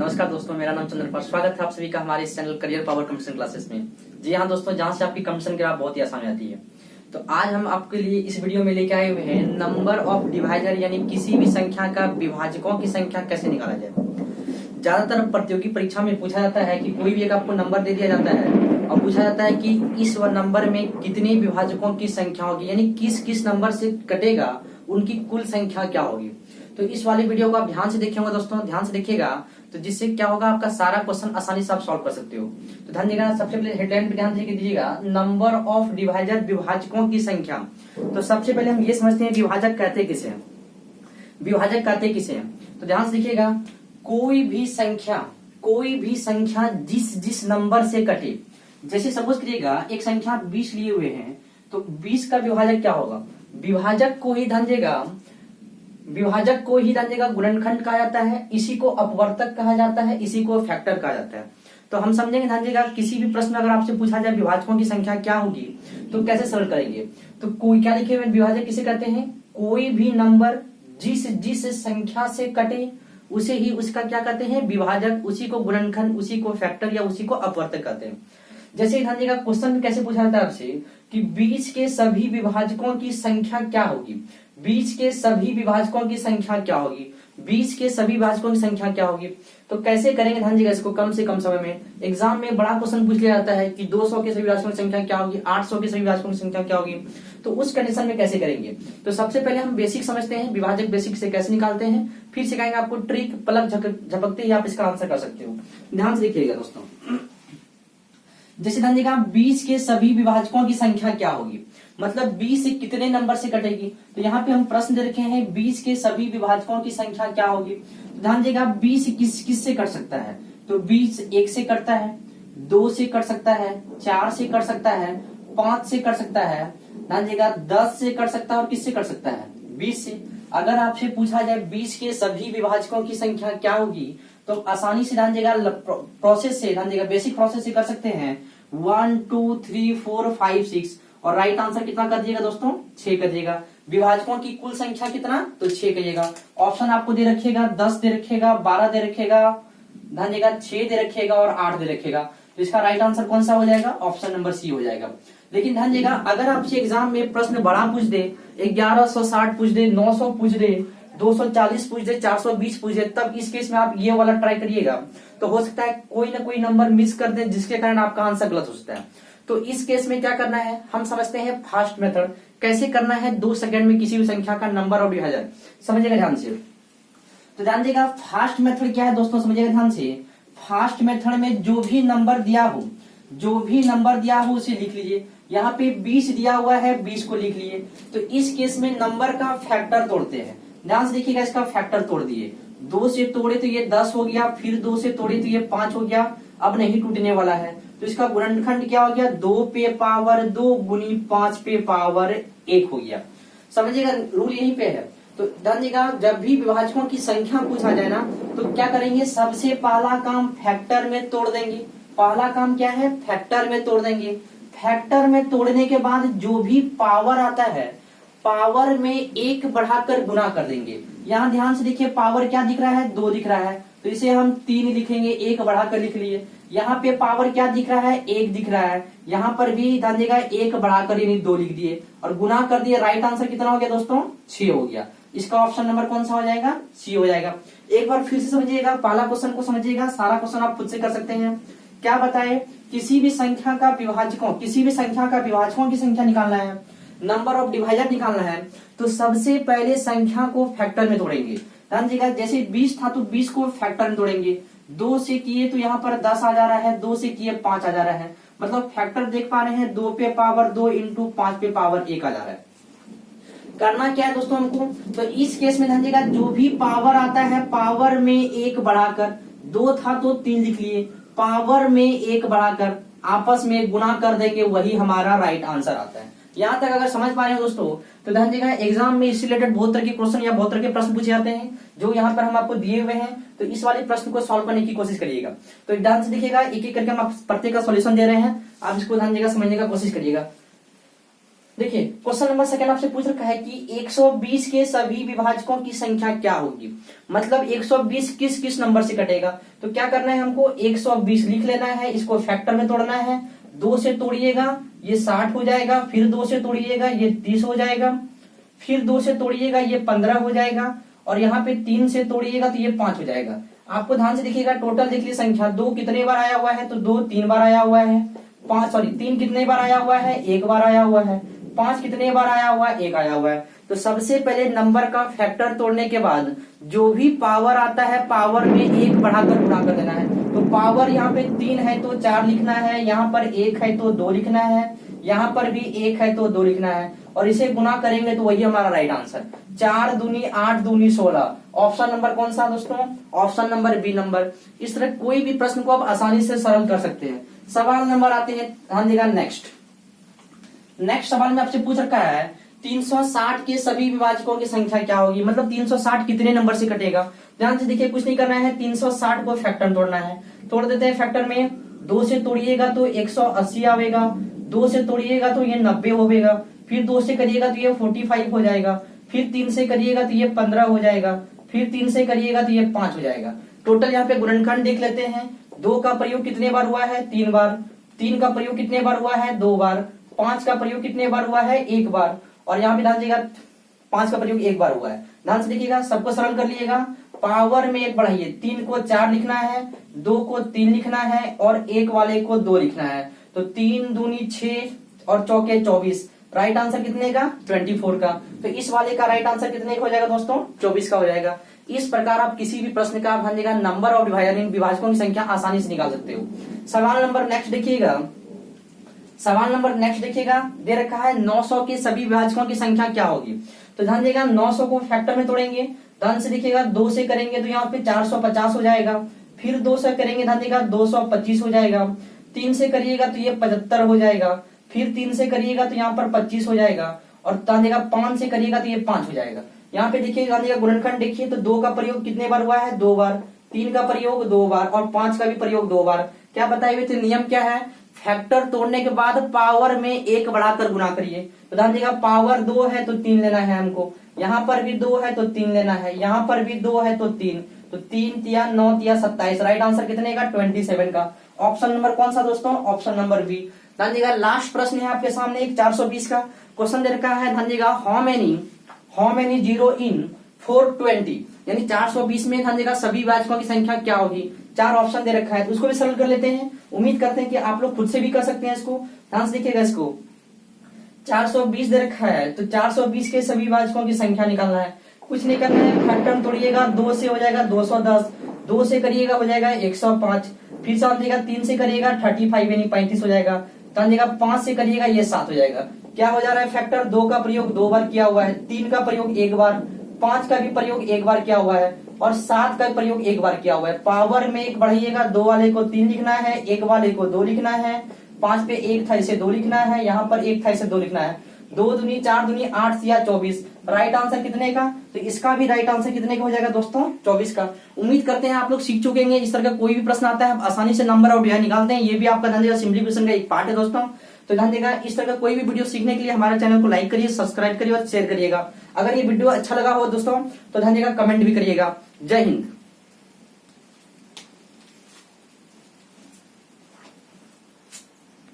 नमस्कार दोस्तों, मेरा नाम चंद्रपाल। स्वागत है आप सभी का हमारे इस channel career power competition classes में। जी हाँ दोस्तों, जहां से आपकी कंपटीशन की राह बहुत ही आसान आती है। तो आज हम आपके लिए इस वीडियो में लेके आए हुए हैं नंबर ऑफ डिवाइजर, यानी किसी भी संख्या का विभाजकों की संख्या कैसे निकाला जाए। ज्यादातर प्रतियोगी परीक्षा में पूछा जाता है कि कोई भी एक आपको नंबर दे दिया जाता है और पूछा जाता है कि इस नंबर में कितने विभाजकों की संख्या होगी, यानी किस किस नंबर से कटेगा उनकी कुल संख्या क्या होगी। तो इस वाली वीडियो को आप ध्यान से देखिएगा दोस्तों, ध्यान से देखिएगा, तो जिससे क्या होगा, आपका सारा क्वेश्चन आसानी से आप सॉल्व कर सकते हो। तो ध्यान दीजिएगा, सबसे पहले हेडलाइन पे ध्यान दीजिएगा, नंबर ऑफ डिवाइजर, विभाजकों की संख्या। तो सबसे पहले हम ये समझते हैं विभाजक कहते किसे हैं, विभाजक कहते किसे हैं। तो ध्यान से देखिएगा, कोई भी संख्या जिस नंबर से कटे। जैसे सपोज करिएगा एक संख्या 20 लिए हुए हैं, तो 20 का विभाजक क्या होगा, विभाजक को ही ध्यान देगा गुणनखंड कहा जाता है, इसी को अपवर्तक कहा जाता है, इसी को फैक्टर कहा जाता है। तो हम समझेंगे, ध्यान देगा, किसी भी प्रश्न अगर आपसे पूछा जाए विभाजकों की संख्या क्या होगी तो कैसे सरल करेंगे। तो कोई क्या लिखे हुए विभाजक किसे कहते हैं, कोई भी नंबर जिस संख्या से कटे उसे ही उसका क्या कहते हैं, विभाजक, उसी को गुणनखंड, उसी को फैक्टर या उसी को अपवर्तक कहते हैं। जैसे ध्यान देगा, क्वेश्चन में कैसे पूछा जाता है आपसे कि 20 के सभी विभाजकों की संख्या क्या होगी, 20 के सभी विभाजकों की संख्या क्या होगी, 20 के सभी विभाजकों की संख्या क्या होगी। तो कैसे करेंगे, ध्यान दीजिएगा, इसको कम से कम समय में। एग्जाम में बड़ा क्वेश्चन पूछ लिया जाता है कि 200 के सभी विभाजकों की संख्या क्या होगी, 800 के सभी विभाजकों की संख्या क्या होगी। तो उस कंडीशन में कैसे करेंगे, तो सबसे पहले हम बेसिक समझते हैं, विभाजक बेसिक से कैसे निकालते हैं, फिर सिखाएंगे आपको ट्रिक, पलक झपकते ही आप इसका आंसर कर सकते हो। ध्यान से देखिएगा दोस्तों, जैसे ध्यान देगा, 20 के सभी विभाजकों की संख्या क्या होगी, मतलब 20 से कितने नंबर से कटेगी। तो यहाँ पे हम प्रश्न दे रखे हैं 20 के सभी विभाजकों की संख्या क्या होगी। तो ध्यान देगा, 20 किस से कट सकता है, तो 20 1 से कटता है, 2 से कट सकता है, 4 से कट सकता है, 5 से कट सकता है, ध्यान देगा 10 से कट सकता है, और किससे कट सकता है, 20 से। अगर आपसे पूछा जाए 20 के सभी विभाजकों की संख्या क्या होगी, तो आसानी से ध्यान देगा प्रोसेस से, ध्यान देगा बेसिक प्रोसेस से कर सकते हैं, 1 2 3 4 5 6, और राइट आंसर कितना कर दिएगा दोस्तों, 6 कर दिएगा। विभाजकों की कुल संख्या कितना, तो 6 करिएगा। ऑप्शन आपको दे रखेगा, 10 दे रखेगा, 12 दे रखेगा, ध्यान देगा 6 दे रखेगा और 8 दे रखेगा। तो इसका राइट आंसर कौन सा हो जाएगा, ऑप्शन नंबर सी हो जाएगा। लेकिन ध्यान देगा, अगर आपसे एग्जाम में प्रश्न बड़ा पूछ दे, 1160 पूछ दे, 900 पूछ दे, 240 पूछ दे, 420 पूछ दे, तब इस केस में आप ये वाला ट्राई करिएगा। तो हो सकता है कोई ना कोई नंबर मिस कर दे, जिसके कारण आपका आंसर गलत हो सकता है। तो इस केस में क्या करना है, हम समझते हैं फास्ट मेथड। कैसे करना है, 2 सेकंड में किसी भी संख्या का नंबर और विभाजन समझिएगा ध्यान से। तो ध्यान देगा, फास्ट मेथड क्या है दोस्तों, समझिएगा ध्यान से। फास्ट मेथड में जो भी नंबर दिया हो उसे लिख लीजिए। यहाँ पे 20 दिया हुआ है, 20 को लिख लिए। तो इस केस में नंबर का फैक्टर तोड़ते हैं। ध्यान से देखिएगा, इसका फैक्टर तोड़ दिए, 2 से तोड़े तो ये 10 हो गया, फिर 2 से तोड़े तो ये 5 हो गया, अब नहीं टूटने वाला है। तो इसका गुणनखंड क्या हो गया, 2 पे पावर 2 गुनी 5 पे पावर 1 हो गया। समझिएगा, रूल यहीं पे है। तो ध्यान देगा, जब भी विभाजकों की संख्या पूछा जाए ना, तो क्या करेंगे, सबसे पहला काम फैक्टर में तोड़ देंगे। पहला काम क्या है, फैक्टर में तोड़ देंगे। फैक्टर में तोड़ने के बाद जो भी पावर आता है, पावर में 1 बढ़ाकर गुना कर देंगे। यहाँ ध्यान से देखिए, पावर क्या दिख रहा है, 2 दिख रहा है, तो इसे हम 3 लिखेंगे, 1 बढ़ाकर लिख लिए। यहाँ पे पावर क्या दिख रहा है, 1 दिख रहा है, यहाँ पर भी ध्यान देगा 1 बढ़ाकर यानी 2 लिख दिए और गुना कर दिए। राइट आंसर कितना हो गया दोस्तों, 6 हो गया। इसका ऑप्शन नंबर कौन सा हो जाएगा, सी हो जाएगा। एक बार फिर से समझिएगा, पहला क्वेश्चन को समझिएगा, सारा क्वेश्चन आप खुद से कर सकते हैं। क्या बताए, किसी भी संख्या का विभाजकों की संख्या निकालना है, नंबर ऑफ डिवाइजर निकालना है, तो सबसे पहले संख्या को फैक्टर में तोड़ेंगे। ध्यान दीजिएगा, जैसे 20 था तो 20 को फैक्टर में तोड़ेंगे। 2 से किए तो यहाँ पर 10 आ जा रहा है, 2 से किए 5 आ जा रहा है, मतलब फैक्टर देख पा रहे हैं, 2 पे पावर 2 इंटू 5 पे पावर 1 आ जा रहा है। करना क्या है दोस्तों हमको, तो इस केस में ध्यान देगा, जो भी पावर आता है पावर में 1 बढ़ाकर, 2 था तो 3 लिख लिए, पावर में 1 बढ़ाकर आपस में गुना कर देंगे, वही हमारा राइट आंसर आता है। यहाँ तक अगर समझ पा रहे हैं दोस्तों, तो ध्यान देगा, एग्जाम में इससे रिलेटेड बहुत तरह के क्वेश्चन या बहुत तरह के प्रश्न पूछे जाते हैं, जो यहाँ पर हम आपको दिए हुए हैं। तो इस वाले प्रश्न को सॉल्व करने की कोशिश करिएगा। तो ध्यान से देखिएगा, एक एक करके हम प्रत्येक का सॉल्यूशन दे रहे हैं, आप इसको ध्यान देगा समझने का कोशिश करिएगा। देखिए क्वेश्चन नंबर सेकंड आपसे पूछ रखा है कि 120 के सभी विभाजकों की संख्या क्या होगी। मतलब 120 किस किस नंबर से कटेगा। तो क्या करना है हमको, 120 लिख लेना है, इसको फैक्टर में तोड़ना है। 2 से तोड़िएगा ये 60 हो जाएगा, फिर 2 से तोड़िएगा ये 30 हो जाएगा, फिर 2 से तोड़िएगा ये 15 हो जाएगा, और यहाँ पे 3 से तोड़िएगा तो ये 5 हो जाएगा। आपको ध्यान से देखिएगा, टोटल देख लीजिए संख्या 2 कितने बार आया हुआ है, तो 2 3 बार आया हुआ है, 3 कितने बार आया हुआ है, 1 बार आया हुआ है, 5 कितने बार आया हुआ है, 1 आया हुआ है। तो सबसे पहले नंबर का फैक्टर तोड़ने के बाद जो भी पावर आता है पावर में 1 बढ़ाकर गुणा कर देना है। तो पावर यहाँ पे 3 है तो 4 लिखना है, यहाँ पर 1 है तो 2 लिखना है, यहाँ पर भी 1 है तो 2 लिखना है, और इसे गुना करेंगे तो वही हमारा राइट आंसर। 4 दूनी 8 दूनी 16। ऑप्शन नंबर कौन सा दोस्तों, ऑप्शन नंबर बी नंबर। इस तरह कोई भी प्रश्न को आप आसानी से सरल कर सकते हैं। सवाल नंबर आते हैं, ध्यान देगा नेक्स्ट सवाल में आपसे पूछ रखा है 360 के सभी विभाजकों की संख्या क्या होगी। मतलब 360 कितने नंबर से कटेगा। ध्यान से देखिए, कुछ नहीं करना है, 360 को फैक्टर तोड़ना है। तोड़ देते हैं फैक्टर में। 2 से तोड़िएगा तो 180 आवेगा, 2 से तोड़िएगा तो ये 90 होगा, फिर 2 से करिएगा तो ये 45 हो जाएगा, फिर 3 से करिएगा तो ये 15 हो जाएगा, फिर 3 से करिएगा तो ये 5 हो जाएगा। टोटल यहाँ पे गुणनखंड देख लेते हैं। 2 का प्रयोग कितने बार हुआ है, 3 बार। 3 का प्रयोग कितने बार हुआ है, 2 बार। 5 का प्रयोग कितने बार हुआ है, 1 बार। और यहाँ पे ध्यान दीजिएगा 5 का प्रयोग 1 बार हुआ है। ध्यान से देखिएगा, सबको सरल कर लीजिएगा। पावर में 1 बढ़ाइए, 3 को 4 लिखना है, 2 को 3 लिखना है, और 1 वाले को 2 लिखना है। तो 3 दूनी 6 और चौके 24। राइट आंसर कितने का, 24 का। तो इस वाले का राइट आंसर कितने का हो जाएगा दोस्तों, 24 का हो जाएगा। इस प्रकार आप किसी भी प्रश्न का ध्यान देगा नंबर ऑफ विभाजकों की संख्या आसानी से निकाल सकते हो। सवाल नंबर नेक्स्ट देखिएगा, दे रखा है 900 के सभी विभाजकों की संख्या क्या होगी। तो ध्यान देगा 900 को फैक्टर में तोड़ेंगे। ध्यान से देखिएगा, 2 से करेंगे तो यहाँ पे 450 हो जाएगा, फिर 2 से करेंगे ध्यान देगा 225 हो जाएगा, 3 से करिएगा तो ये 75 हो जाएगा, फिर 3 से करिएगा तो यहाँ पर 25 हो जाएगा, और ध्यान देगा 5 से करिएगा तो ये 5 हो जाएगा। यहाँ पे देखिए ध्यान देगा गुणनखंड देखिए, तो 2 का प्रयोग कितने बार हुआ है, 2 बार। 3 का प्रयोग 2 बार, और 5 का भी प्रयोग 2 बार। क्या बताए हुए थे, नियम क्या है, फैक्टर तोड़ने के बाद पावर में 1 बढ़ाकर गुणा करिए। तो ध्यान देगा पावर 2 है तो 3 लेना है हमको, यहाँ पर भी 2 है तो 3 लेना है, यहाँ पर भी 2 है तो 3, तो 3 तिया 9 तिया 27। राइट आंसर कितने का, 27 का। ऑप्शन नंबर कौन सा दोस्तों, ऑप्शन नंबर बी। ध्यान देगा लास्ट प्रश्न है आपके सामने एक 420 का क्वेश्चन दे रखा है। ध्यान देगा हाउ मेनी 0 इन 420, यानी 420 में ध्यान देगा सभी विभाजकों की संख्या क्या होगी। 4 ऑप्शन दे रखा है, तो उसको भी सरल कर लेते हैं। उम्मीद करते हैं कि आप लोग खुद से भी कर सकते हैं इसको। ध्यान से देखिएगा, इसको 420 दे रखा है, तो 420 के सभी विभाजकों की संख्या निकालना है। कुछ नहीं करना है, फैक्टर तोड़िएगा, 2 से हो जाएगा 210, 2 से करिएगा हो जाएगा 105, फिर से देगा 3 से करिएगा 35 यानी 35 हो जाएगा, देगा 5 से करिएगा ये 7 हो जाएगा। क्या हो जा रहा है फैक्टर, 2 का प्रयोग 2 बार किया हुआ है, 3 का प्रयोग 1 बार, 5 का भी प्रयोग 1 बार किया हुआ है, और 7 का प्रयोग 1 बार किया हुआ है। पावर में 1 बढ़ाइएगा, 2 वाले को 3 लिखना है, 1 वाले को 2 लिखना है, 5 पे 1 था इसे 2 लिखना है, यहाँ पर 1 था इसे 2 लिखना है। 2 दूनी 4 दूनी 8 या 24। राइट आंसर कितने का, तो इसका भी राइट आंसर कितने का हो जाएगा दोस्तों, 24 का। उम्मीद करते हैं आप लोग सीख चुकेंगे। इस तरह का कोई भी प्रश्न आता है आप आसानी से नंबर और डिवाइड निकालते हैं। ये भी आपका ध्यान देगा सिंप्लीफिकेशन का एक पार्ट है दोस्तों। तो ध्यान देगा इस तरह का कोई भी वीडियो सीखने के लिए हमारे चैनल को लाइक करिए, सब्सक्राइब करिए और शेयर करिएगा। अगर ये वीडियो अच्छा लगा हो दोस्तों तो ध्यान देगा कमेंट भी करिएगा। जय हिंद।